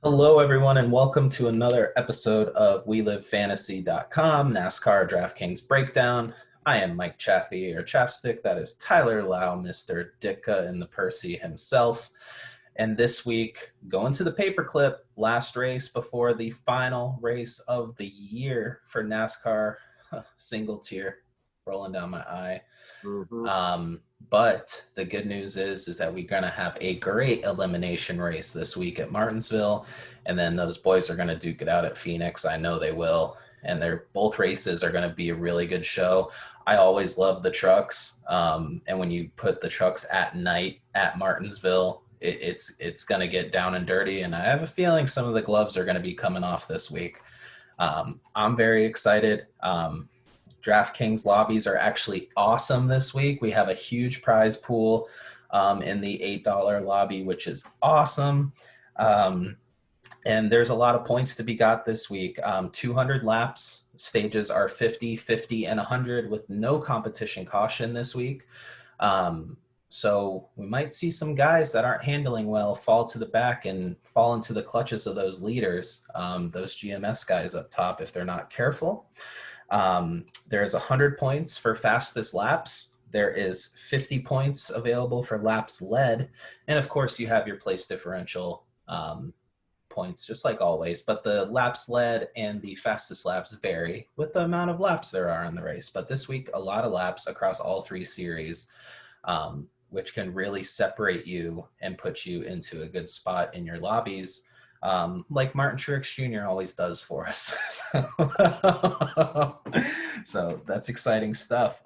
Hello, everyone, and welcome to another episode of WeLiveFantasy.com NASCAR Draftkings Breakdown. I am Mike Chaffee, or Chapstick. That is Tyler Lau, Mr. Ditka in the Percy himself. And this week, going to the paperclip, last race before the final race of the year for NASCAR. Single tear rolling down my eye. But the good news is that we're going to have a great elimination race this week at Martinsville. And then those boys are going to duke it out at Phoenix. I know they will. And they're both races are going to be a really good show. I always love the trucks. And when you put the trucks at night at Martinsville, it's going to get down and dirty. And I have a feeling some of the gloves are going to be coming off this week. I'm very excited. DraftKings lobbies are actually awesome this week. We have a huge prize pool in the $8 lobby, which is awesome. And there's a lot of points to be got this week. 200 laps. Stages are 50, 50, and 100 with no competition caution this week. So we might see some guys that aren't handling well fall to the back and fall into the clutches of those leaders, those GMS guys up top, if they're not careful. There's 100 points for fastest laps. There is 50 points available for laps led. And of course, you have your place differential points, just like always. But the laps led and the fastest laps vary with the amount of laps there are in the race. But this week, a lot of laps across all three series, which can really separate you and put you into a good spot in your lobbies. Like Martin Truex Jr. always does for us. So that's exciting stuff.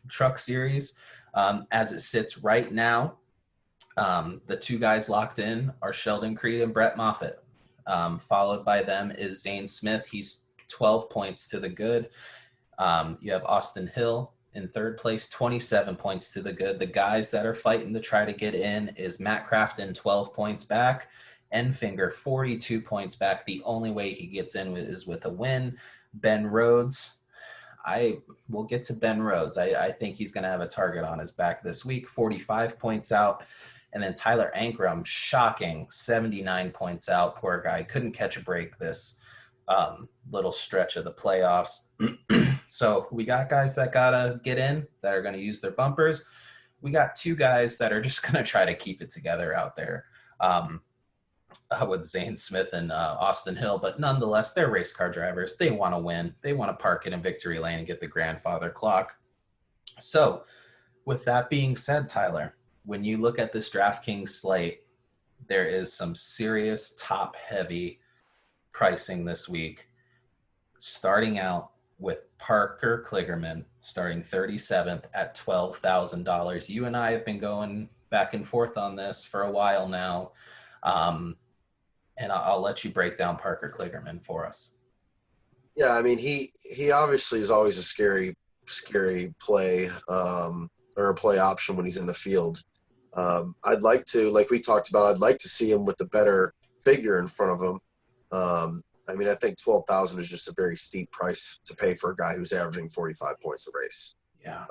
Truck series, as it sits right now, the two guys locked in are Sheldon Creed and Brett Moffitt. Followed by them is Zane Smith. He's 12 points to the good. You have Austin Hill in third place, 27 points to the good. The guys that are fighting to try to get in is Matt Crafton, 12 points back. Enfinger, 42 points back. The only way he gets in is with a win. Ben Rhodes, I will get to Ben Rhodes. I think he's going to have a target on his back this week, 45 points out. And then Tyler Ankrum, shocking, 79 points out. Poor guy, couldn't catch a break this little stretch of the playoffs. So we got guys that got to get in, that are going to use their bumpers. We got two guys that are just going to try to keep it together out there. With Zane Smith and Austin Hill, but nonetheless, they're race car drivers. They want to win. They want to park it in victory lane and get the grandfather clock. So with that being said, Tyler, when you look at this DraftKings slate, there is some serious top-heavy pricing this week, starting out with Parker Kligerman, starting 37th at $12,000. You and I have been going back and forth on this for a while now. And I'll let you break down Parker Kligerman for us. Yeah, I mean, he obviously is always a scary play or a play option when he's in the field. I'd like to, like we talked about, I'd like to see him with a better figure in front of him. I mean, I think 12,000 is just a very steep price to pay for a guy who's averaging 45 points a race. Yeah.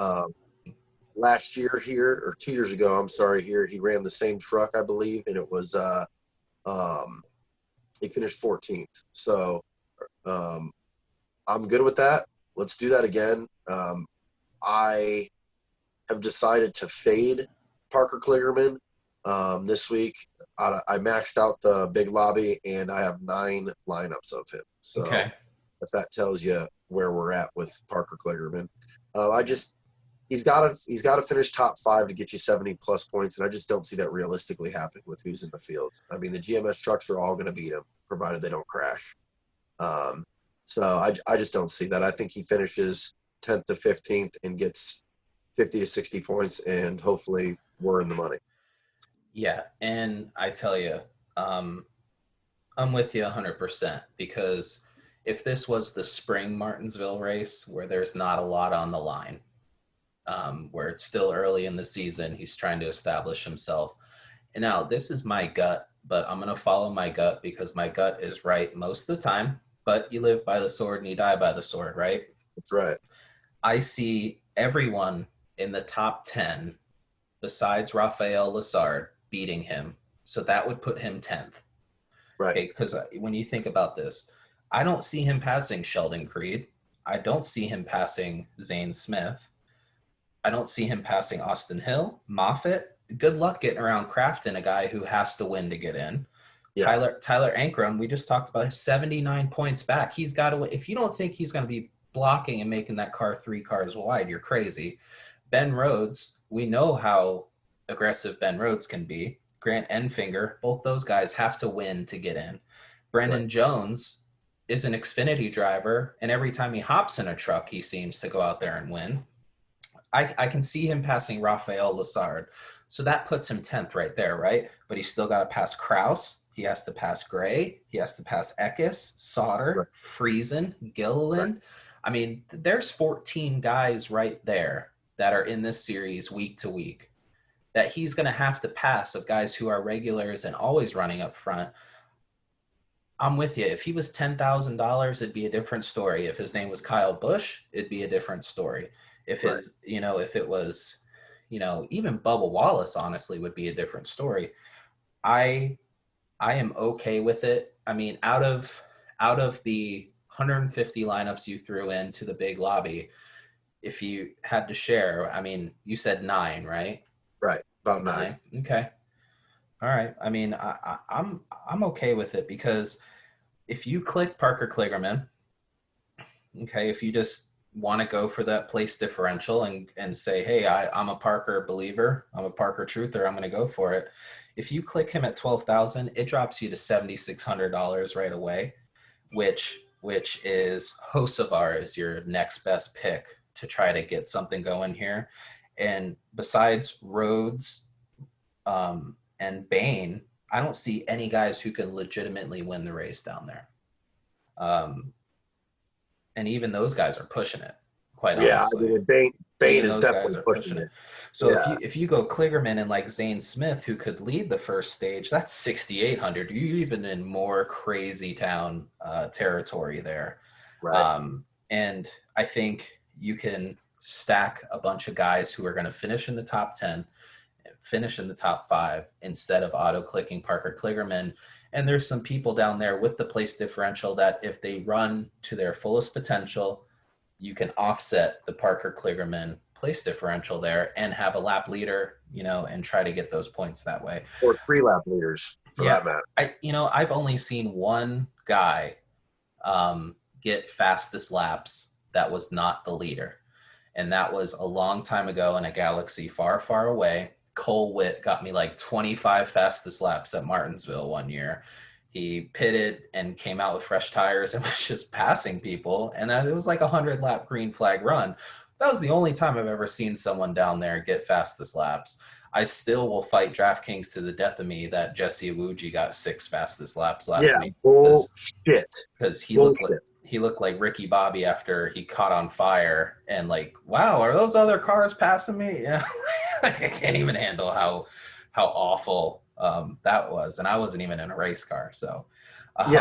Last year here, or 2 years ago, I'm sorry, here, he ran the same truck, I believe, and it was he finished 14th. So I'm good with that. Let's do that again. I have decided to fade Parker Kligerman this week. I maxed out the big lobby, and I have 9 lineups of him. So if that tells you where we're at with Parker Kligerman, he's got to finish top 5 to get you 70-plus points, and I just don't see that realistically happening with who's in the field. I mean, the GMS trucks are all going to beat him, provided they don't crash. So I just don't see that. I think he finishes 10th to 15th and gets 50 to 60 points, and hopefully we're in the money. Yeah, and I tell you, I'm with you 100%, because if this was the spring Martinsville race where there's not a lot on the line, where it's still early in the season, he's trying to establish himself. And now this is my gut, but I'm going to follow my gut because my gut is right most of the time, but you live by the sword and you die by the sword, right? That's right. I see everyone in the top 10 besides Rafael Lessard beating him. So that would put him 10th. Right. Okay, because when you think about this, I don't see him passing Sheldon Creed. I don't see him passing Zane Smith. I don't see him passing Austin Hill, Moffitt. Good luck getting around Crafton, a guy who has to win to get in. Yeah. Tyler Ankrum, we just talked about 79 points back. He's got to. If you don't think he's going to be blocking and making that car 3 cars wide, you're crazy. Ben Rhodes, we know how aggressive Ben Rhodes can be. Grant Enfinger, both those guys have to win to get in. Brennan Right. Jones is an Xfinity driver, and every time he hops in a truck, he seems to go out there and win. I can see him passing Rafael Lassard. So that puts him 10th right there, right? But he's still got to pass Kraus. He has to pass Gray. He has to pass Eckes, Right. Sauter, Friesen, Gilliland. Right. I mean, there's 14 guys right there that are in this series week to week that he's going to have to pass of guys who are regulars and always running up front. I'm with you. If he was $10,000, it'd be a different story. If his name was Kyle Busch, it'd be a different story. If his, if it was, even Bubba Wallace, honestly, would be a different story. I am okay with it. I mean, out of the 150 lineups you threw into the big lobby, if you had to share, I mean, you said 9, right? Right. About 9. Okay. All right. I mean, I'm okay with it because if you click Parker Kligerman, okay, if you just want to go for that place differential and say, hey, I'm a Parker believer, I'm a Parker truther, I'm going to go for it. If you click him at 12,000, it drops you to $7,600 right away, which is Hocevar is your next best pick to try to get something going here. And besides Rhodes and Bain, I don't see any guys who can legitimately win the race down there. And even those guys are pushing it, quite honestly. I mean, Bain is Those guys definitely are pushing it. So if you go Kligerman and like Zane Smith, who could lead the first stage, that's 6,800. You're even in more crazy town territory there. Right. And I think you can stack a bunch of guys who are going to finish in the top 10, finish in the top 5 instead of auto clicking Parker Kligerman. And there's some people down there with the place differential that if they run to their fullest potential, you can offset the Parker Kligerman place differential there and have a lap leader, and try to get those points that way. Or 3 lap leaders for that matter. I've only seen one guy get fastest laps that was not the leader. And that was a long time ago in a galaxy far, far away. Cole Witt got me like 25 fastest laps at Martinsville one year. He pitted and came out with fresh tires and was just passing people. And it was like a 100-lap green flag run. That was the only time I've ever seen someone down there get fastest laps. I still will fight DraftKings to the death of me that Jesse Iwuji got 6 fastest laps last week. Bullshit. Because he looked like Ricky Bobby after he caught on fire and like, wow, are those other cars passing me? Yeah. I can't even handle how awful that was, and I wasn't even in a race car. So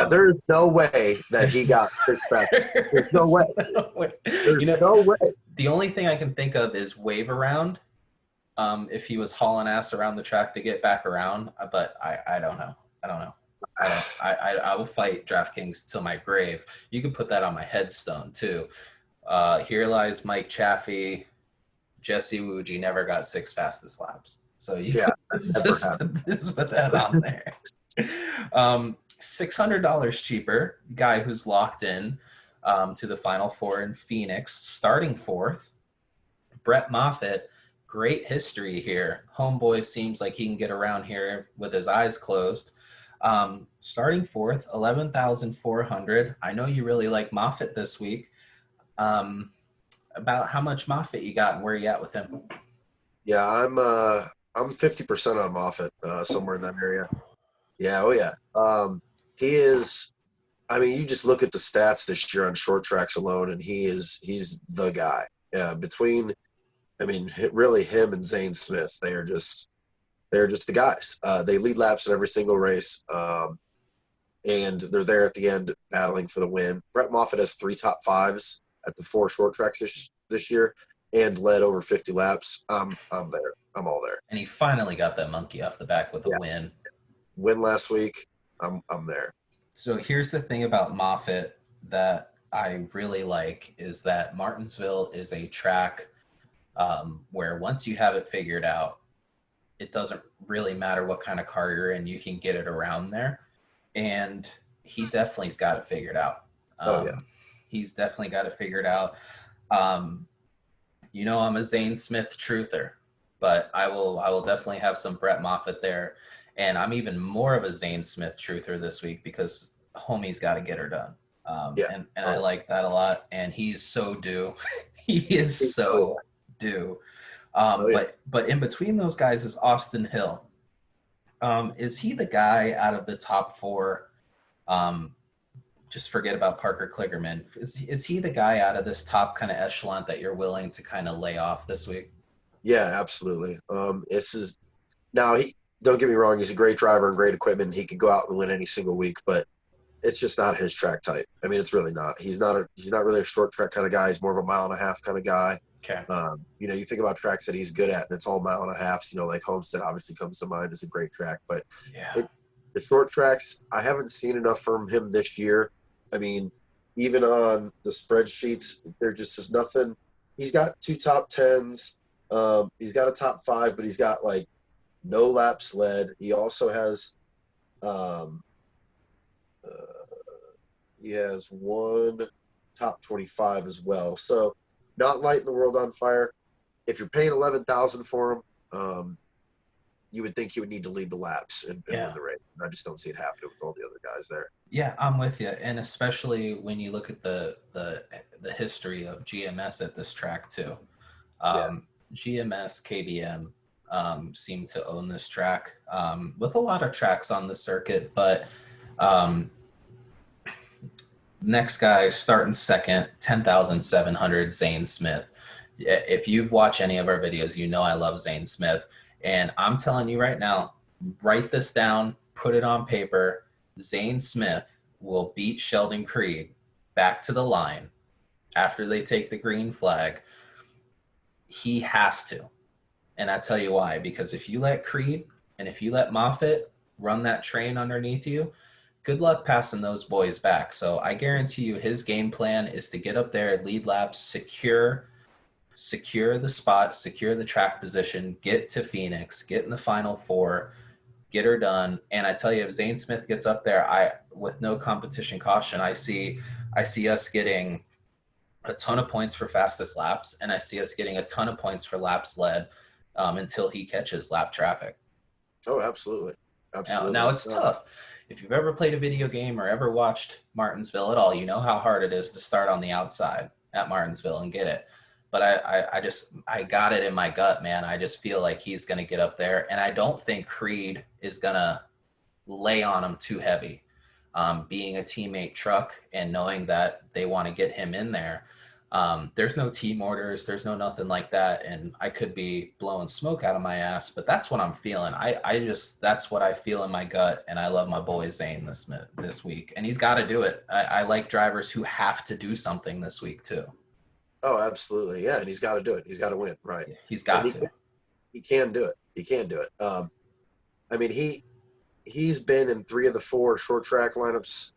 there's no way that he got 6 fastest. There's no way. There's no way. The only thing I can think of is wave around. If he was hauling ass around the track to get back around, but I don't know. I will fight DraftKings till my grave. You can put that on my headstone too. Here lies Mike Chaffee. Jesse Iwuji never got 6 fastest laps. So you just put that on there. $600 cheaper. Guy who's locked in to the Final Four in Phoenix, starting 4th. Brett Moffitt, great history here. Homeboy seems like he can get around here with his eyes closed. Starting 4th, 11,400. I know you really like Moffitt this week. About how much Moffitt you got and where you at with him? Yeah, I'm 50% on Moffitt, somewhere in that area. Yeah, oh yeah. He is. I mean, you just look at the stats this year on short tracks alone, and he's the guy. Really, him and Zane Smith, they're just the guys. They lead laps in every single race, and they're there at the end battling for the win. Brett Moffitt has 3 top 5s at the 4 short tracks this year and led over 50 laps. I'm there. I'm all there. And he finally got that monkey off the back with a win. Win last week. I'm there. So here's the thing about Moffett that I really like is that Martinsville is a track where once you have it figured out, it doesn't really matter what kind of car you're in, you can get it around there. And he definitely's got it figured out. Oh yeah. He's definitely got it figured out. Um, I'm a Zane Smith truther, but I will definitely have some Brett Moffitt there. And I'm even more of a Zane Smith truther this week because homie's got to get her done. Yeah. And I Oh, like that a lot. And he's so due. He is oh yeah. so due. Oh yeah. But in between those guys is Austin Hill. Is he the guy out of the top four? Um, just forget about Parker Kligerman. Is he the guy out of this top kind of echelon that you're willing to kind of lay off this week? Yeah, absolutely. This is now he. Don't get me wrong. He's a great driver and great equipment. He could go out and win any single week, but it's just not his track type. I mean, it's really not. He's not really a short track kind of guy. He's more of a mile and a half kind of guy. Okay. You think about tracks that he's good at, and it's all mile and a half. Like Homestead obviously comes to mind as a great track, but Yeah. the short tracks, I haven't seen enough from him this year. I mean, even on the spreadsheets, there just is nothing. He's got 2 top 10s. He's got a top 5, but he's got like no lap sled. He also has um, he has one top 25 as well. So not lighting the world on fire. If you're paying 11,000 for him, you would think he would need to lead the laps and win the race. And I just don't see it happening with all the other guys there. Yeah, I'm with you, and especially when you look at the history of GMS at this track too. GMS, KBM seem to own this track with a lot of tracks on the circuit, but next guy starting second, 10,700, Zane Smith. If you've watched any of our videos, you know I love Zane Smith. And I'm telling you right now, write this down, put it on paper. Zane Smith will beat Sheldon Creed back to the line after they take the green flag. He has to. And I tell you why. Because if you let Creed and if you let Moffitt run that train underneath you, good luck passing those boys back. So I guarantee you his game plan is to get up there, lead laps, secure the spot, secure the track position, get to Phoenix, get in the final four, get her done. And I tell you, if Zane Smith gets up there, with no competition caution, I see us getting a ton of points for fastest laps, and I see us getting a ton of points for laps led until he catches lap traffic. Oh, absolutely. Absolutely. Now it's tough. If you've ever played a video game or ever watched Martinsville at all, you know how hard it is to start on the outside at Martinsville and get it. But I got it in my gut, man. I just feel like he's going to get up there. And I don't think Creed is going to lay on him too heavy. Being a teammate truck and knowing that they want to get him in there. There's no team orders. There's no nothing like that. And I could be blowing smoke out of my ass, but that's what I'm feeling. That's what I feel in my gut. And I love my boy Zane this week. And he's got to do it. I like drivers who have to do something this week too. Oh, absolutely. Yeah. And he's got to do it. He's got to win. Right. He's got to. He can do it. He can do it. I mean, he's been in 3 of the 4 short track lineups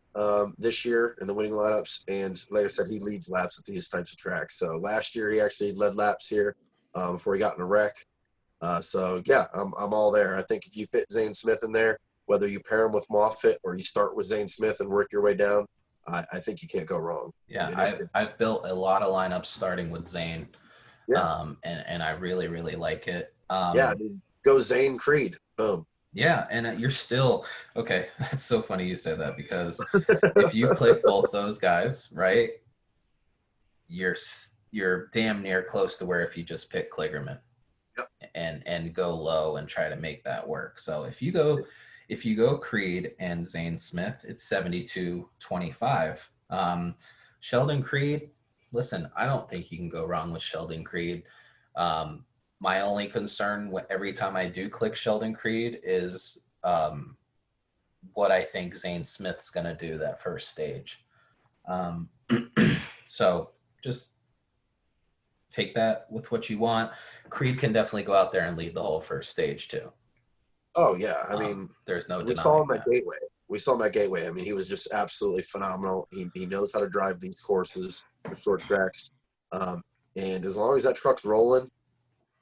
this year in the winning lineups. And like I said, he leads laps at these types of tracks. So last year he actually led laps here before he got in a wreck. So yeah, I'm all there. I think if you fit Zane Smith in there, whether you pair him with Moffitt or you start with Zane Smith and work your way down, I think you can't go wrong. Yeah, I mean, I've built a lot of lineups starting with Zane. Yeah. And I really, really like it. Yeah, I mean, go Zane Creed. Boom. Yeah, and you're still okay. That's so funny you say that because if you click both those guys, right, you're damn near close to where if you just pick Kligerman, yep, and go low and try to make that work. So if you go Creed and Zane Smith, it's 72-25. Sheldon Creed, listen, I don't think you can go wrong with Sheldon Creed. My only concern every time I do click Sheldon Creed is what I think Zane Smith's going to do that first stage. So just take that with what you want. Creed can definitely go out there and lead the whole first stage too. Oh yeah, I mean, there's no we saw him denying at that. Gateway. We saw him at Gateway. I mean, he was just absolutely phenomenal. He knows how to drive these courses, the short tracks. And as long as that truck's rolling,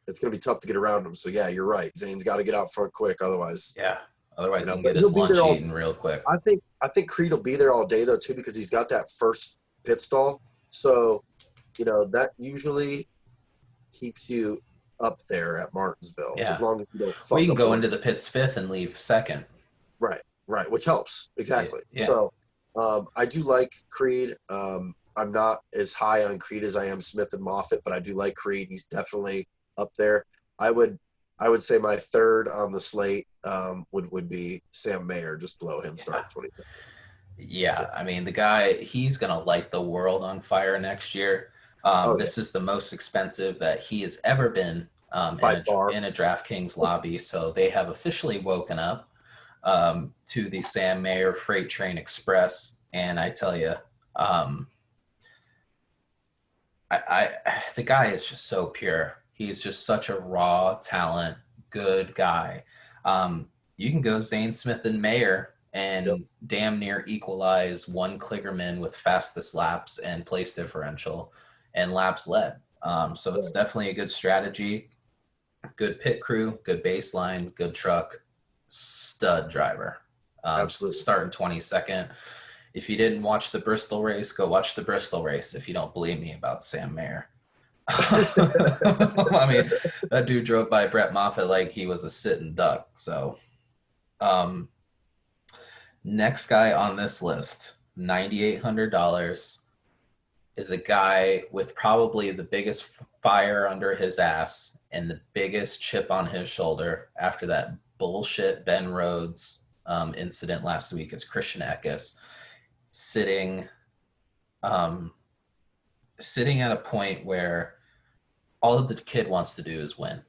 it's going to be tough to get around him. So, yeah, you're right. Zane's got to get out front quick. Otherwise, Yeah. Otherwise, he can but get his he'll be there lunch all. eaten real quick. I think Creed will be there all day, though, too, because he's got that first pit stall. So, that usually keeps you up there at Martinsville as Yeah. long as you don't Well, you fuck can up the go run. into the pits fifth and leave second. Right, which helps. Exactly. Yeah. So I do like Creed. I'm not as high on Creed as I am Smith and Moffitt, but I do like Creed. He's definitely up there. I would say my third on the slate would be Sam Mayer, just below him, starting 2010. Yeah, I mean, the guy, he's going to light the world on fire next year. Oh, yeah, This is the most expensive that he has ever been by far. in a Draftkings lobby. So they have officially woken up to the Sam Mayer Freight Train Express. And I tell you, the guy is just so pure. He's just such a raw talent, good guy. You can go Zane Smith and Mayer Yep. and damn near equalize one Kligerman with fastest laps and place differential and laps led. So it's definitely a good strategy. Good pit crew, good baseline, good truck, stud driver. Absolutely. Starting 22nd. If you didn't watch the Bristol race, go watch the Bristol race if you don't believe me about Sam Mayer. I mean, that dude drove by Brett Moffitt like he was a sitting duck. So, next guy on this list, $9,800, is a guy with probably the biggest fire under his ass and the biggest chip on his shoulder after that bullshit Ben Rhodes incident last week. Is Christian Eckes sitting at a point where all the kid wants to do is win.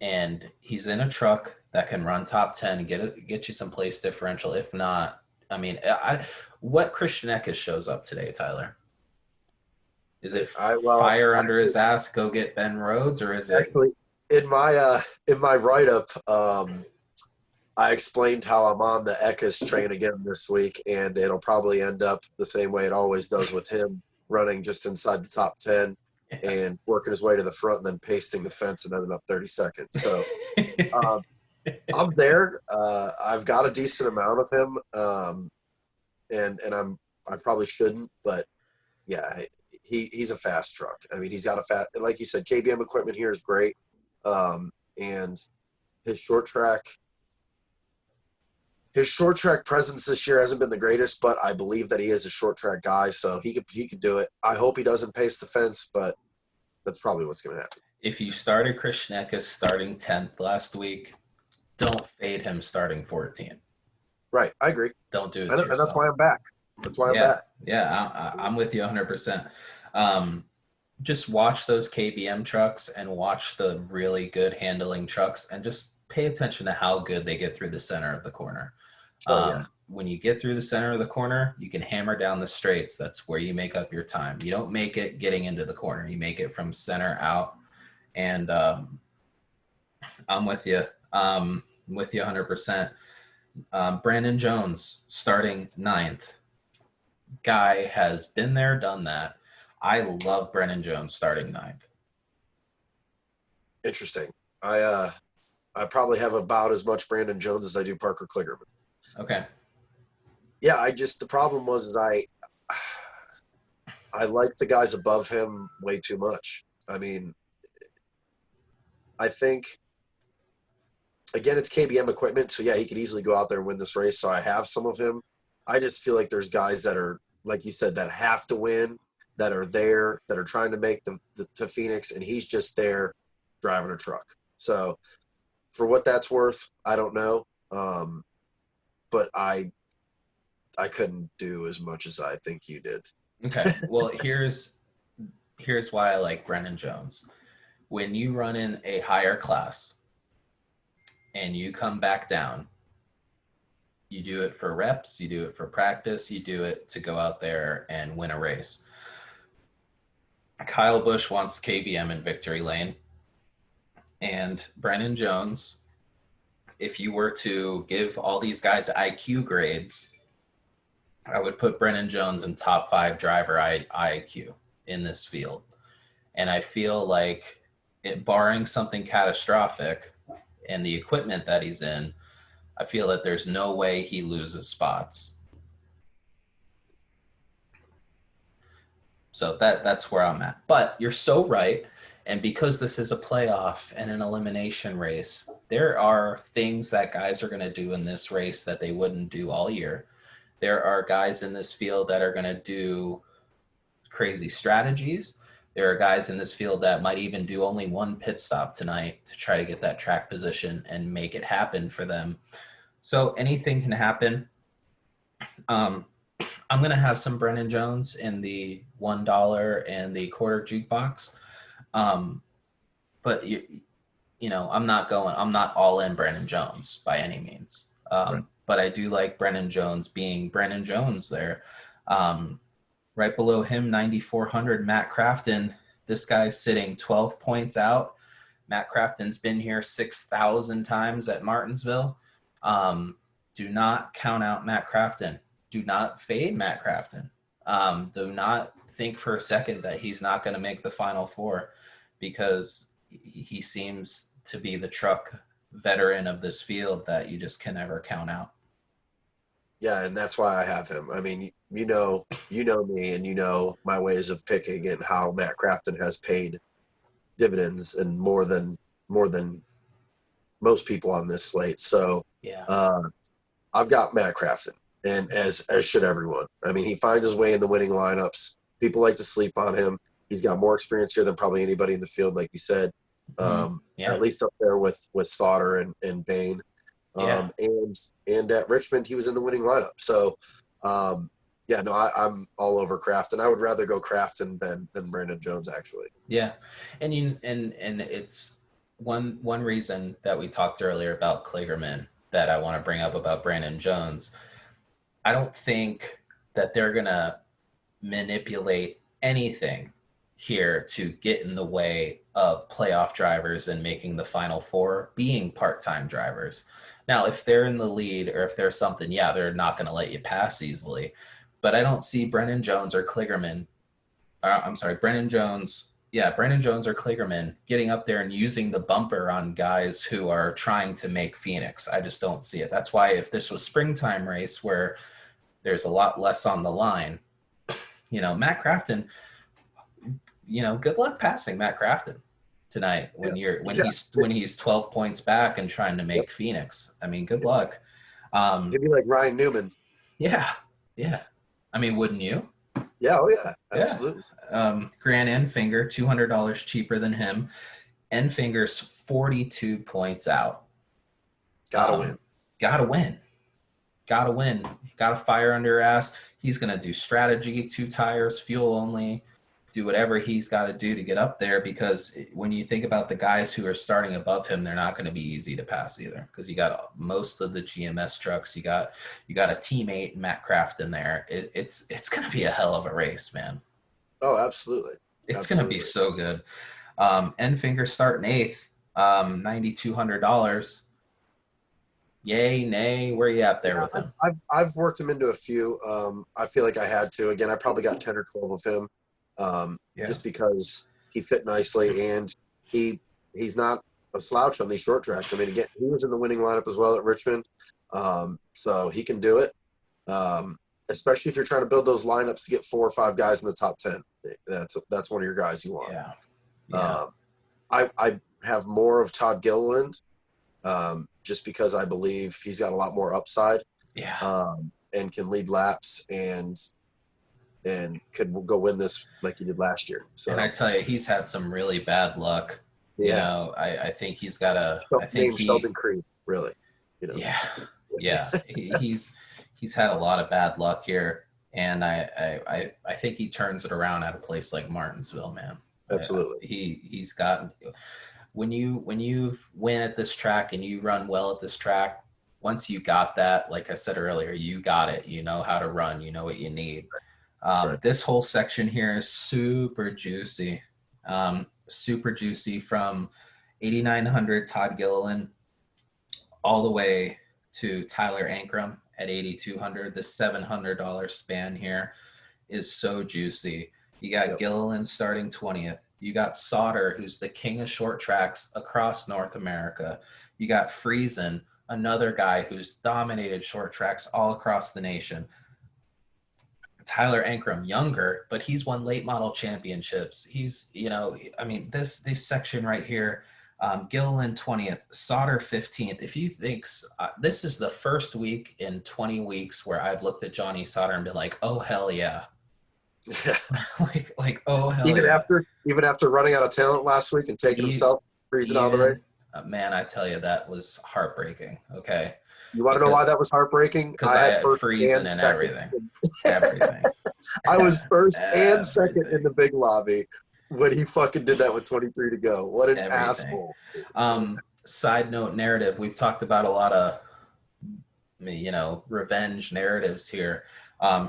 And he's in a truck that can run top 10 and get you some place differential. If not, I mean, what Christian Eckes shows up today, Tyler? Is it fire under his ass, go get Ben Rhodes, or is it actually in my write up? I explained how I'm on the Eckes train again this week, and it'll probably end up the same way it always does with him, running just inside the top 10 and working his way to the front and then pasting the fence and ending up 32nd. So I'm there. I've got a decent amount of him, and I probably shouldn't, but yeah, he's a fast truck. I mean, he's got like you said, KBM equipment here is great, and his short track presence this year hasn't been the greatest, but I believe that he is a short track guy, so he could do it. I hope he doesn't pace the fence, but that's probably what's going to happen. If you started Christian Eckes starting 10th last week, don't fade him starting 14th. Right, I agree. Don't do it to yourself. And that's why I'm back. That's why I'm back. Yeah, I'm with you 100%. Just watch those KBM trucks and watch the really good handling trucks and just pay attention to how good they get through the center of the corner. When you get through the center of the corner, you can hammer down the straights. That's where you make up your time. You don't make it getting into the corner. You make it from center out. And I'm with you. With you 100%. Brandon Jones starting 9th. Guy has been there, done that. I love Brandon Jones starting 9th. Interesting. I probably have about as much Brandon Jones as I do Parker Kligerman. Okay. Yeah, the problem was I like the guys above him way too much. I mean, I think, again, it's KBM equipment, so yeah, he could easily go out there and win this race, so I have some of him. I just feel like there's guys that are, like you said, that have to win, that are there, that are trying to make to Phoenix, and he's just there driving a truck. So for what that's worth, I don't know. But I couldn't do as much as I think you did. Okay. Well, here's why I like Brennan Jones. When you run in a higher class and you come back down, you do it for reps, you do it for practice, you do it to go out there and win a race. Kyle Busch wants KBM in victory lane, and Brennan Jones if you were to give all these guys IQ grades, I would put Brennan Jones in top 5 driver IQ in this field. And I feel like, barring something catastrophic and the equipment that he's in, I feel that there's no way he loses spots. So that's where I'm at. But you're so right. And because this is a playoff and an elimination race, there are things that guys are going to do in this race that they wouldn't do all year. There are guys in this field that are going to do crazy strategies. There are guys in this field that might even do only one pit stop tonight to try to get that track position and make it happen for them. So anything can happen. I'm going to have some Brennan Jones in the $1 and the quarter jukebox. But I'm not all in Brennan Jones by any means. Right. But I do like Brennan Jones being Brennan Jones there. Right below him, 9,400, Matt Crafton. This guy's sitting 12 points out. Matt Crafton's been here 6,000 times at Martinsville. Do not count out Matt Crafton. Do not fade Matt Crafton. Do not think for a second that he's not going to make the Final Four, because he seems to be the truck veteran of this field that you just can never count out. Yeah, and that's why I have him. I mean, you know me, and you know my ways of picking and how Matt Crafton has paid dividends and more than most people on this slate. So yeah, I've got Matt Crafton, and as should everyone. I mean, he finds his way in the winning lineups. People like to sleep on him. He's got more experience here than probably anybody in the field, like you said. At least up there with Sauter and Bain. And at Richmond, he was in the winning lineup. So, I'm all over Crafton. I would rather go Crafton than Brandon Jones, actually. Yeah, and it's one reason that we talked earlier about Kligerman that I want to bring up about Brandon Jones. I don't think that they're gonna manipulate anything here to get in the way of playoff drivers and making the Final Four being part-time drivers. Now, if they're in the lead or if there's something, they're not going to let you pass easily. But I don't see Brennan Jones or Kligerman. Brennan Jones or Kligerman getting up there and using the bumper on guys who are trying to make Phoenix. I just don't see it. That's why if this was springtime race where there's a lot less on the line, Matt Crafton, good luck passing Matt Crafton tonight when he's 12 points back and trying to make Phoenix. I mean, good luck. He'd be like Ryan Newman. Yeah. I mean, wouldn't you? Yeah, oh yeah, absolutely. Grant Enfinger, $200 cheaper than him. Enfinger's 42 points out. Gotta win. Gotta fire under your ass. He's gonna do strategy, 2 tires, fuel only. Do whatever he's got to do to get up there, because when you think about the guys who are starting above him, they're not going to be easy to pass either, because you got most of the GMS trucks. You got a teammate, Matt Crafton there. It's going to be a hell of a race, man. Oh, absolutely. It's going to be so good. Enfinger starting 8th, $9,200. Yay, nay, where are you at there with him? I've worked him into a few. I feel like I had to. Again, I probably got 10 or 12 of him. Just because he fit nicely, and he's not a slouch on these short tracks. I mean, again, he was in the winning lineup as well at Richmond, so he can do it. Especially if you're trying to build those lineups to get 4 or 5 guys in the top 10. That's one of your guys you want. I have more of Todd Gilliland, just because I believe he's got a lot more upside. And can lead laps and could go win this like he did last year. So, and I tell you, he's had some really bad luck. Yeah, I think he's got a. Sheldon Creed, really. He's had a lot of bad luck here, and I think he turns it around at a place like Martinsville, man. Absolutely. He's got, when you win at this track and you run well at this track, once you got that, like I said earlier, you got it. You know how to run. You know what you need. This whole section here is super juicy. From 8,900 Todd Gilliland all the way to Tyler Ankrum at 8,200. The $700 span here is so juicy. You got Yep. Gilliland starting 20th. You got Sauter, who's the king of short tracks across North America. You got Friesen, another guy who's dominated short tracks all across the nation. Tyler Ankrum, younger, but he's won late model championships. He's, this section right here, Gilliland 20th, Sauter 15th. If you think this is the first week in 20 weeks where I've looked at Johnny Sauter and been like, oh hell yeah, like oh hell yeah. Even after running out of talent last week and taking himself freezing out of the race. Man, I tell you, that was heartbreaking. Okay. You want to know why that was heartbreaking? Because I had freezing and everything. I was first and second in the big lobby when he fucking did that with 23 to go. What an asshole. Side note narrative. We've talked about a lot of, revenge narratives here.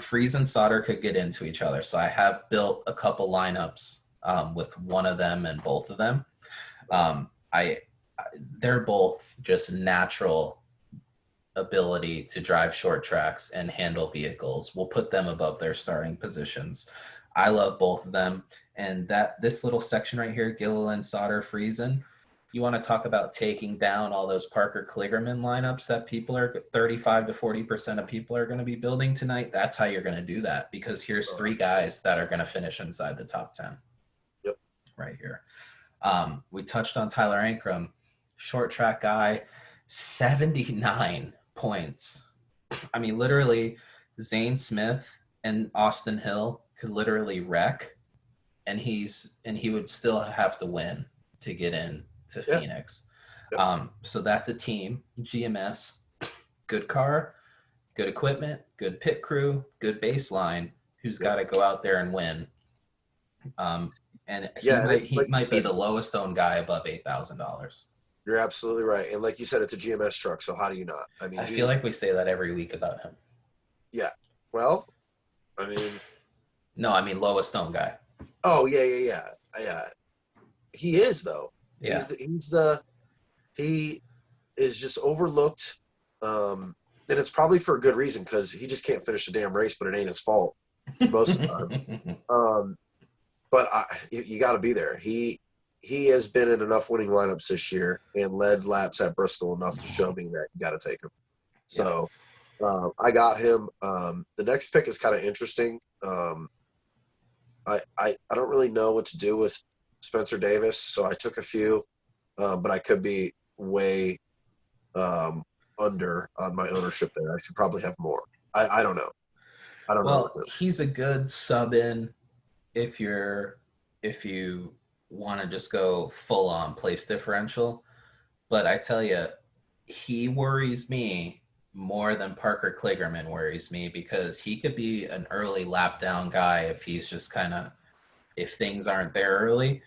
Freeze and Sauter could get into each other. So I have built a couple lineups with one of them and both of them. They're both just natural ability to drive short tracks and handle vehicles. We'll put them above their starting positions. I love both of them. And this little section right here, Gilliland, Sauter, Friesen, you want to talk about taking down all those Parker Kligerman lineups that people are 35 to 40% of people are going to be building tonight. That's how you're going to do that, because here's three guys that are going to finish inside the top 10. Yep. Right here. We touched on Tyler Ankrum, short track guy, 79 points. I mean, literally, Zane Smith and Austin Hill could literally wreck, and he would still have to win to get in to Phoenix. Yep. So that's a team. GMS, good car, good equipment, good pit crew, good baseline, who's got to go out there and win. And he might be the lowest owned guy above $8,000. You're absolutely right. And like you said, it's a GMS truck, so how do you not? I mean, I feel like we say that every week about him. Yeah. Well, I mean. No, I mean lowest owned guy. Oh, yeah. He is, though. Yeah. He is just overlooked. And it's probably for a good reason, because he just can't finish the damn race, but it ain't his fault most of the time. But you got to be there. He has been in enough winning lineups this year and led laps at Bristol enough to show me that you got to take him. So I got him. The next pick is kind of interesting. I don't really know what to do with Spencer Davis, so I took a few, but I could be way under on my ownership there. I should probably have more. I don't know. I don't know. Well, he's a good sub in if you want to just go full on place differential. But I tell you, he worries me more than Parker Kligerman worries me, because he could be an early lap down guy if he's just if things aren't there early.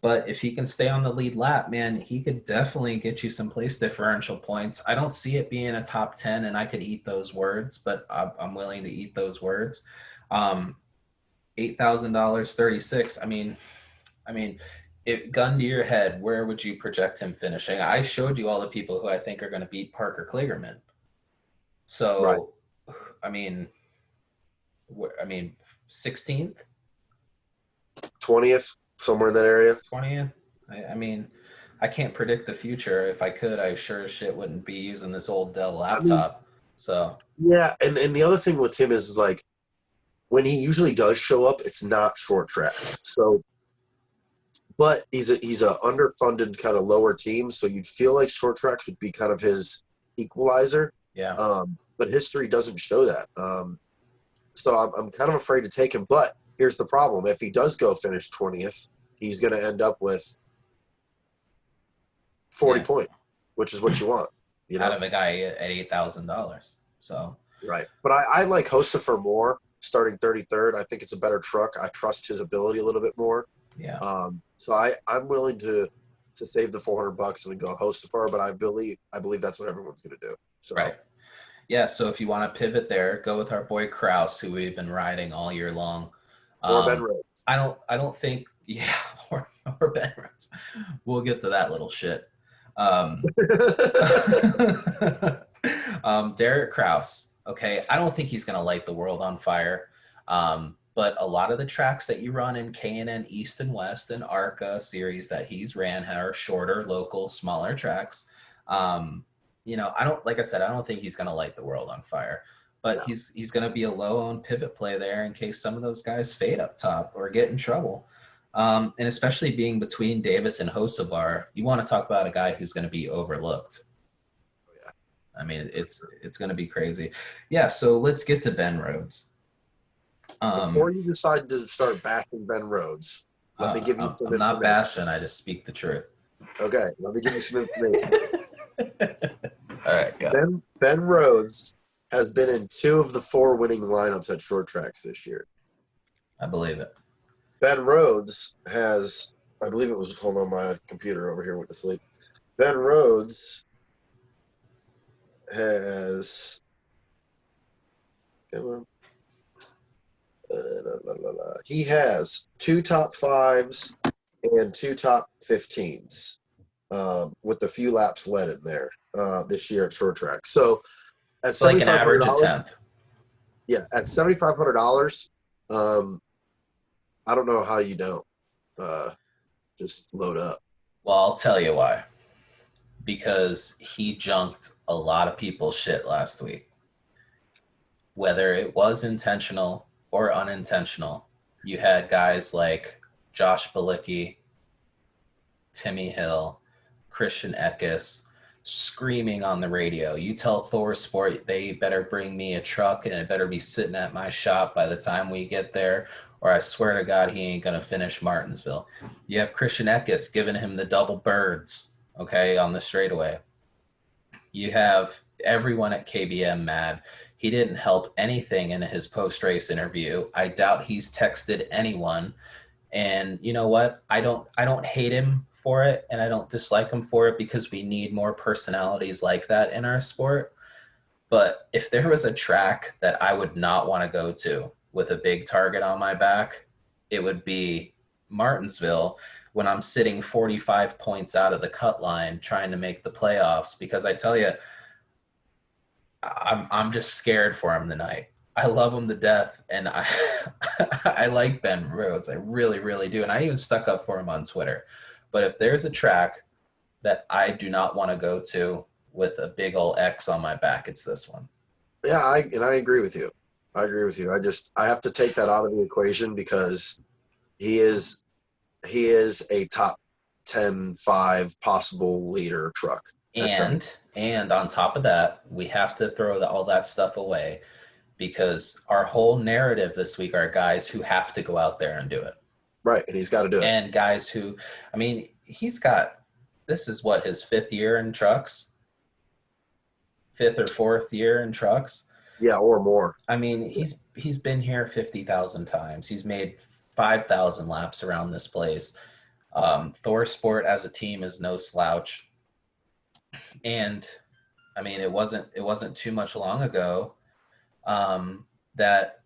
But if he can stay on the lead lap, man, he could definitely get you some place differential points. I don't see it being a top 10, and I could eat those words, but I'm willing to eat those words. $8,000, 36. I mean, if gun to your head, where would you project him finishing? I showed you all the people who I think are going to beat Parker Kligerman. So, right. I mean, 16th, 20th, somewhere in that area. 20th. I mean, I can't predict the future. If I could, I sure as shit wouldn't be using this old Dell laptop. So yeah, and the other thing with him is like, when he usually does show up, it's not short tracks. So, but he's a underfunded kind of lower team, so you'd feel like short tracks would be kind of his equalizer. Yeah. But history doesn't show that. So I'm kind of afraid to take him. But here's the problem: if he does go finish 20th, he's going to end up with 40 points, which is what you want. Out of a guy at $8,000. So right. But I like Hocefer more, starting 33rd. I think it's a better truck. I trust his ability a little bit more. Yeah. So I'm willing to save the $400 and go Hocefer, but I believe that's what everyone's going to do. So. Right. Yeah. So if you want to pivot there, go with our boy Kraus, who we've been riding all year long. Or Ben Rhodes. I don't think. Yeah. Or Ben Rhodes. We'll get to that little shit. Um, Derek Kraus. Okay, I don't think he's going to light the world on fire. But a lot of the tracks that you run in K&N East and West and ARCA series that he's ran are shorter, local, smaller tracks. I don't, like I said, I don't think he's going to light the world on fire. But No. he's going to be a low-owned pivot play there in case some of those guys fade up top or get in trouble. And especially being between Davis and Hosavar, you want to talk about a guy who's going to be overlooked. Yeah. I mean, it's going to be crazy. Yeah, so let's get to Ben Rhodes. Before you decide to start bashing Ben Rhodes, let me give you some I'm not information. bashing. I just speak the truth. Okay, let me give you some information. All right, go. Ben Rhodes has been in 2 of the 4 winning lineups at short tracks this year. I believe it. Ben Rhodes has, I believe it was, hold on, my computer over here went to sleep. Ben Rhodes has, he has 2 top 5s and 2 top 15s with a few laps led in there this year at short track. So at It's like an average a $7,500, tenth. yeah, at $7,500, I don't know how you don't just load up. Well, I'll tell you why. Because he junked a lot of people's shit last week. Whether it was intentional or unintentional, you had guys like Josh Balicki, Timmy Hill, Christian Eckes screaming on the radio. You tell Thor Sport they better bring me a truck and it better be sitting at my shop by the time we get there, or I swear to God he ain't going to finish Martinsville. You have Christian Eckes giving him the double birds, okay, on the straightaway. You have everyone at KBM mad. He didn't help anything in his post-race interview. I doubt he's texted anyone. And you know what? I don't hate him for it, and I don't dislike him for it, because we need more personalities like that in our sport. But if there was a track that I would not want to go to with a big target on my back, it would be Martinsville, when I'm sitting 45 points out of the cut line trying to make the playoffs, because I tell you, I'm just scared for him tonight. I love him to death, and I like Ben Rhodes. I really, really do. And I even stuck up for him on Twitter. But if there's a track that I do not want to go to with a big old X on my back, it's this one. Yeah, I agree with you. I agree with you. I have to take that out of the equation because he is a top 10, 5 possible leader truck. And on top of that, we have to throw all that stuff away, because our whole narrative this week are guys who have to go out there and do it. Right, and he's got to do it. And guys who, I mean, this is what, his 5th year in trucks? 5th or 4th year in trucks? Yeah, or more. I mean, he's been here 50,000 times. He's made 5,000 laps around this place. Thor Sport as a team is no slouch. And I mean, it wasn't too much long ago that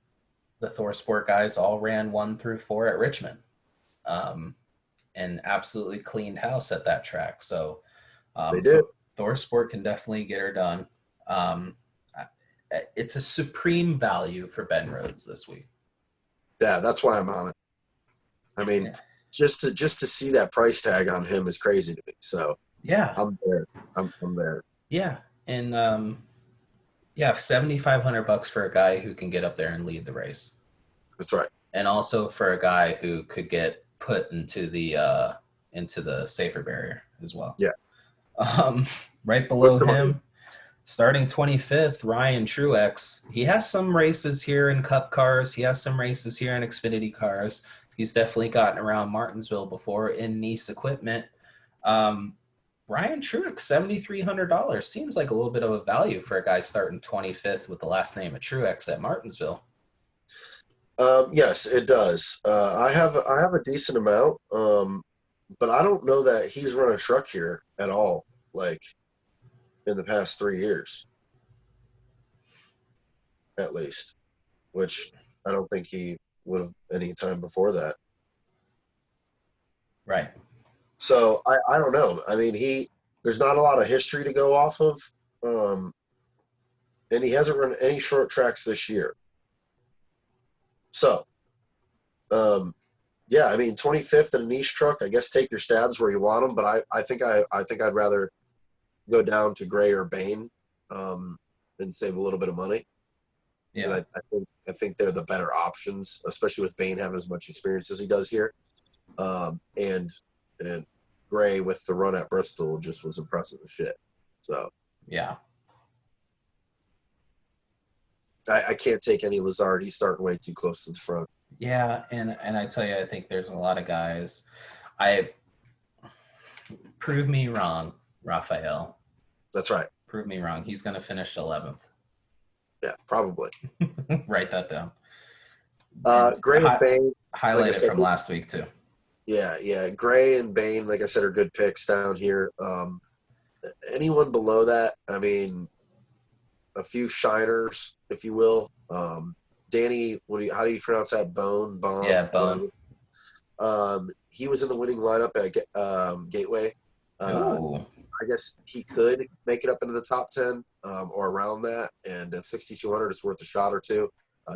the Thor Sport guys all ran 1 through 4 at Richmond, and absolutely cleaned house at that track. So they did. Thor Sport can definitely get her done. It's a supreme value for Ben Rhodes this week. Yeah, that's why I'm on it. I mean, yeah. just to see that price tag on him is crazy to me. So yeah, I'm there. I'm there. Yeah, and $7,500 for a guy who can get up there and lead the race. That's right. And also for a guy who could get put into the safer barrier as well. Yeah. Right below him, starting 25th, Ryan Truex. He has some races here in Cup cars. He has some races here in Xfinity cars. He's definitely gotten around Martinsville before in Nice equipment. Ryan Truex, $7,300 seems like a little bit of a value for a guy starting 25th with the last name of Truex at Martinsville. Yes, it does. I have a decent amount, but I don't know that he's run a truck here at all, like in the past 3 years, at least, which I don't think he would have any time before that. Right. So I don't know. I mean, there's not a lot of history to go off of. Um, and he hasn't run any short tracks this year. So, um, yeah, I mean, 25th in a niche truck. I guess take your stabs where you want them, but I think I'd rather go down to Gray or Bain, and save a little bit of money. Yeah. I think they're the better options, especially with Bain having as much experience as he does here. And Gray with the run at Bristol just was impressive as shit. So Yeah. I can't take any Lazard. He's starting way too close to the front. Yeah, and I tell you, I think there's a lot of guys. I prove me wrong, Raphael. That's right. Prove me wrong. He's going to finish 11th. Yeah, probably. Write that down. Gray and Bain, highlighted like said, from last week too. Yeah. Gray and Bain, like I said, are good picks down here. Anyone below that, I mean, a few shiners, if you will. Danny, how do you pronounce that? Bone? Yeah, Bone. He was in the winning lineup at Gateway. I guess he could make it up into the top 10 or around that. And at 6,200, it's worth a shot or two.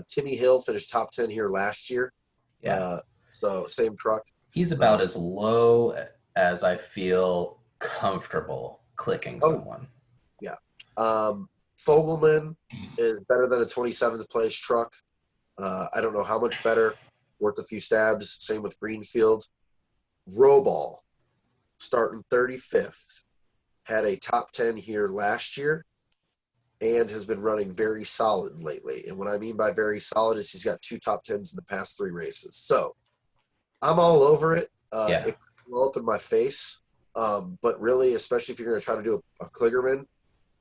Timmy Hill finished top 10 here last year. Yeah. So same truck. He's about as low as I feel comfortable clicking someone. Yeah. Fogelman is better than a 27th place truck. I don't know how much better. Worth a few stabs. Same with Greenfield. Roball, starting 35th, had a top 10 here last year and has been running very solid lately. And what I mean by very solid is he's got 2 top 10s in the past 3 races. So I'm all over it. It could blow up in my face. But really, especially if you're going to try to do a Kligerman,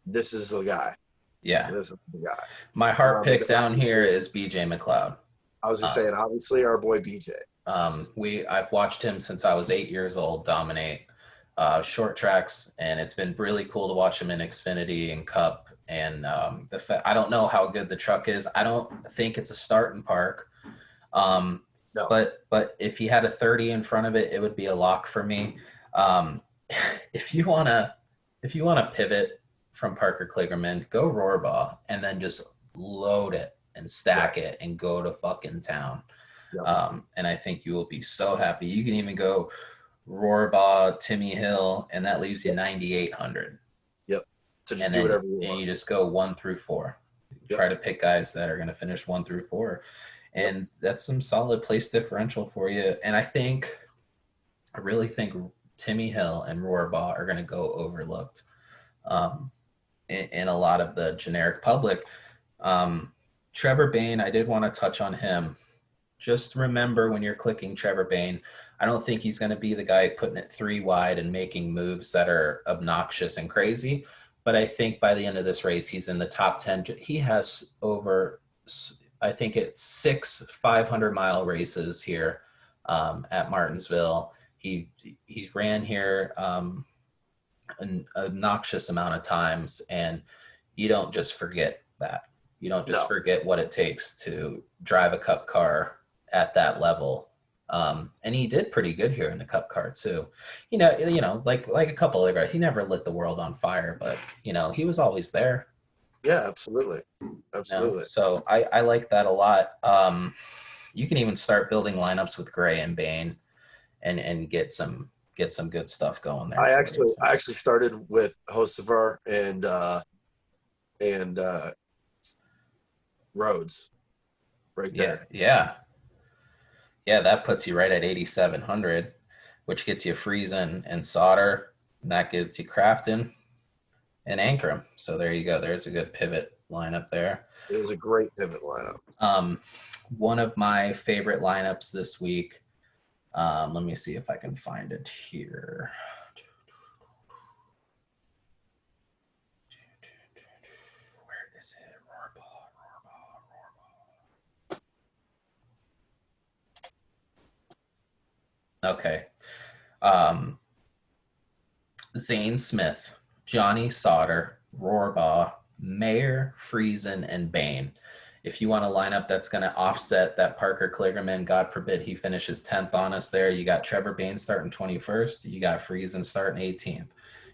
this is the guy. Yeah. This is the guy. My heart pick down here is BJ McLeod. I was just saying, obviously, our boy BJ. I've watched him since I was 8 years old dominate short tracks, and it's been really cool to watch him in Xfinity and Cup. And I don't know how good the truck is. I don't think it's a start and park. No. But if he had a 30 in front of it, it would be a lock for me. If you wanna pivot from Parker Kligerman, go Rohrbaugh and then just load it and stack it and go to fucking town. Yep. And I think you will be so happy. You can even go Rohrbaugh, Timmy Hill, and that leaves you 9,800. Yep. So just do whatever you want. And you just go 1 through 4. Yep. Try to pick guys that are going to finish 1 through 4. And that's some solid place differential for you. And I really think Timmy Hill and Rohrbaugh are going to go overlooked in a lot of the generic public. Trevor Bayne, I did want to touch on him. Just remember when you're clicking Trevor Bayne, I don't think he's going to be the guy putting it 3 wide and making moves that are obnoxious and crazy. But I think by the end of this race, he's in the top 10. He has over, I think it's 6 500-mile races here at Martinsville. He ran here an obnoxious amount of times, and you don't just forget that. You don't just forget what it takes to drive a Cup car at that level. And he did pretty good here in the Cup car too. You know, like a couple other guys, he never lit the world on fire, but he was always there. Yeah, absolutely. So I like that a lot. You can even start building lineups with Gray and Bayne and get some good stuff going there. I actually started with Hocevar and Rhodes right there. Yeah, that puts you right at 8,700, which gets you Friesen and Sauter, and that gives you Crafton and Ankrum. So there you go. There's a good pivot lineup there. It was a great pivot lineup. One of my favorite lineups this week. Let me see if I can find it here. Where is it? Rohrbaugh. Okay. Zane Smith, Johnny Sauter, Rohrbaugh, Mayer, Friesen, and Bayne. If you want a lineup that's going to offset that Parker Kligerman, God forbid he finishes 10th on us there, you got Trevor Bayne starting 21st. You got Friesen starting 18th.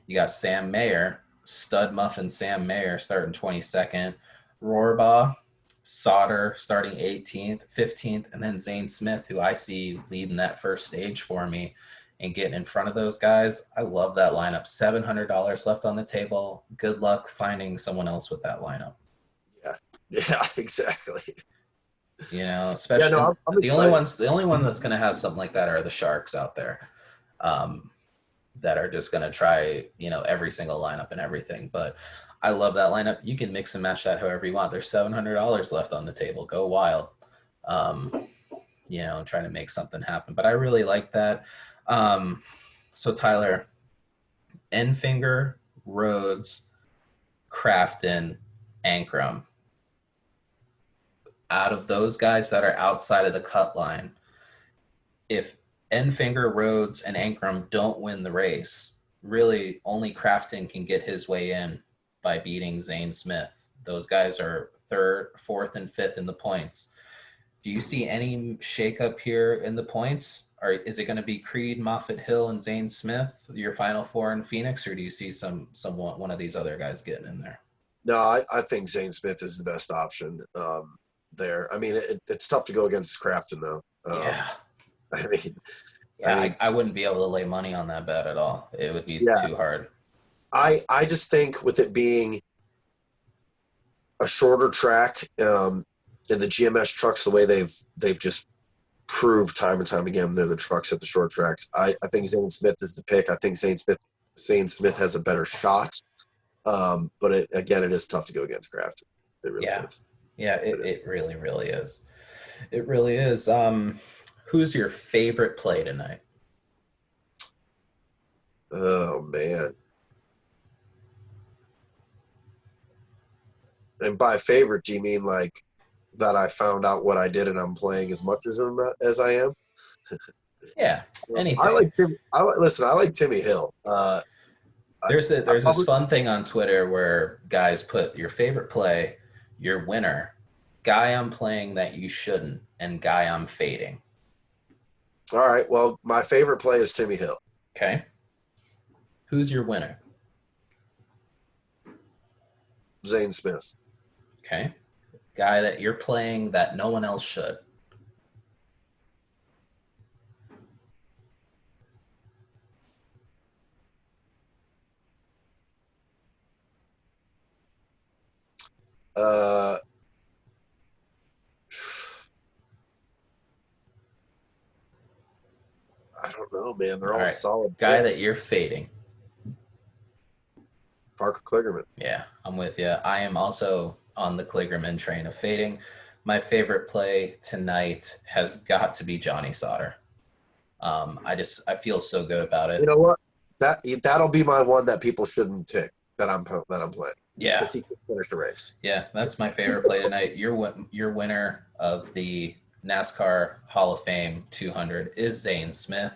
You got Sam Mayer, stud muffin Sam Mayer starting 22nd, Rohrbaugh, Sauter starting 18th, 15th, and then Zane Smith, who I see leading that first stage for me and getting in front of those guys. I love that lineup. $700 left on the table. Good luck finding someone else with that lineup. Yeah, yeah, exactly. You know, Yeah, especially no, I'm the only excited. ones, the only one that's going to have something like that are the Sharks out there, that are just going to try, every single lineup and everything. But I love that lineup. You can mix and match that however you want. There's $700 left on the table. Go wild. Um, and try to make something happen. But I really like that. So Tyler, Enfinger, Rhodes, Crafton, Ankrum. Out of those guys that are outside of the cut line, if Enfinger, Rhodes, and Ankrum don't win the race, really only Crafton can get his way in by beating Zane Smith. Those guys are third, fourth, and fifth in the points. Do you see any shakeup here in the points? Or is it going to be Creed, Moffitt, Hill, and Zane Smith, your final four in Phoenix, or do you see one of these other guys getting in there? No, I think Zane Smith is the best option there. I mean, it's tough to go against Crafton, though. Yeah. I mean, Yeah, I wouldn't be able to lay money on that bet at all. It would be yeah, too hard. I just think with it being a shorter track, and the GMS trucks, the way they've just proved time and time again, they're the trucks at the short tracks. I think Zane Smith is the pick. I think Zane Smith has a better shot. But it is tough to go against Crafton. It really is. Yeah, it really, really is. It really is. Who's your favorite play tonight? Oh man. And by favorite, do you mean like that I found out what I did and I'm playing as much as I am? Yeah, anything. I like Timmy Hill. There's this fun thing on Twitter where guys put your favorite play, your winner, guy I'm playing that you shouldn't, and guy I'm fading. All right. Well, my favorite play is Timmy Hill. Okay. Who's your winner? Zane Smith. Okay. Guy that you're playing that no one else should. I don't know, man. They're all solid guy picks. that you're fading. Parker Kligerman. Yeah, I'm with you. I am also on the Kligerman train of fading. My favorite play tonight has got to be Johnny Sauter. I feel so good about it. You know what? That'll be my one that people shouldn't pick that I'm playing. Yeah, because he can finish the race. Yeah, that's my favorite play tonight. Your winner of the NASCAR Hall of Fame 200 is Zane Smith.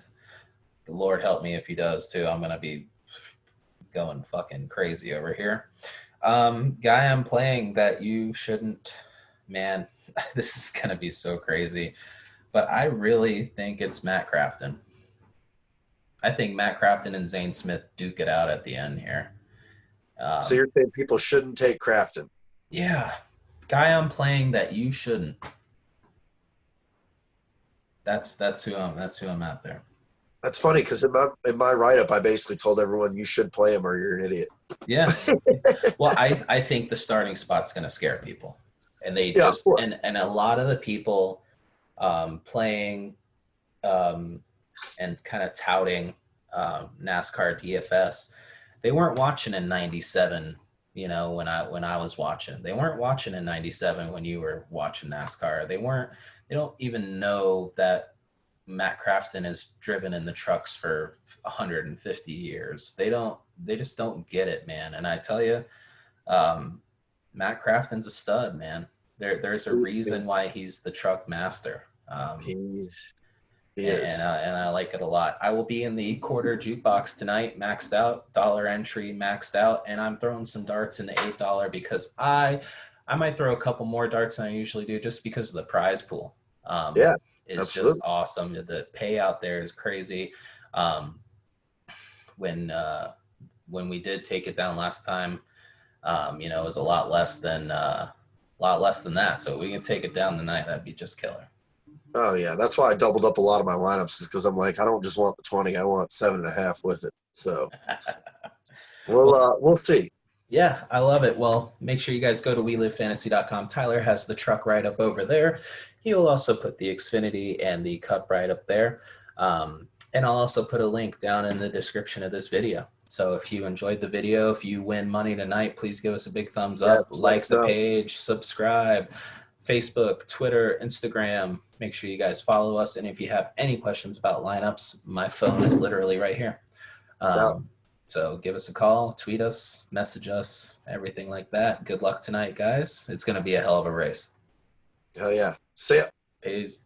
The Lord help me if he does too. I'm gonna be going fucking crazy over here. Guy I'm playing that you shouldn't. Man, this is gonna be so crazy, but I really think it's Matt Crafton. I think Matt Crafton and Zane Smith duke it out at the end here. So you're saying people shouldn't take Crafton? Yeah, guy I'm playing that you shouldn't. That's who I'm at there. That's funny because in my write up, I basically told everyone you should play him or you're an idiot. Yeah. Well, I think the starting spot's going to scare people, and they just and a lot of the people playing and kind of touting NASCAR DFS, they weren't watching in '97. When I was watching, they weren't watching in '97 when you were watching NASCAR. They don't even know that Matt Crafton is driven in the trucks for 150 years. They just don't get it, man. And I tell you, Matt Crafton's a stud, man. There's a reason why he's the truck master. He is. And I like it a lot. I will be in the quarter jukebox tonight, maxed out, dollar entry, maxed out, and I'm throwing some darts in the $8 because I might throw a couple more darts than I usually do just because of the prize pool. It's just awesome. The payout there is crazy. When when we did take it down last time, you know, it was a lot less than that. So we can take it down tonight. That'd be just killer. Oh yeah, that's why I doubled up a lot of my lineups, is because I'm like, I don't just want the 20, I want 7.5 with it. So we'll see. Yeah, I love it. Well, make sure you guys go to WeLiveFantasy.com. Tyler has the truck right up over there. He will also put the Xfinity and the Cup right up there. And I'll also put a link down in the description of this video. So if you enjoyed the video, if you win money tonight, please give us a big thumbs up. Yes, Like the so. page, subscribe, Facebook, Twitter, Instagram. Make sure you guys follow us. And if you have any questions about lineups, my phone is literally right here. So give us a call, tweet us, message us, everything like that. Good luck tonight, guys. It's going to be a hell of a race. Hell yeah. See ya. Peace.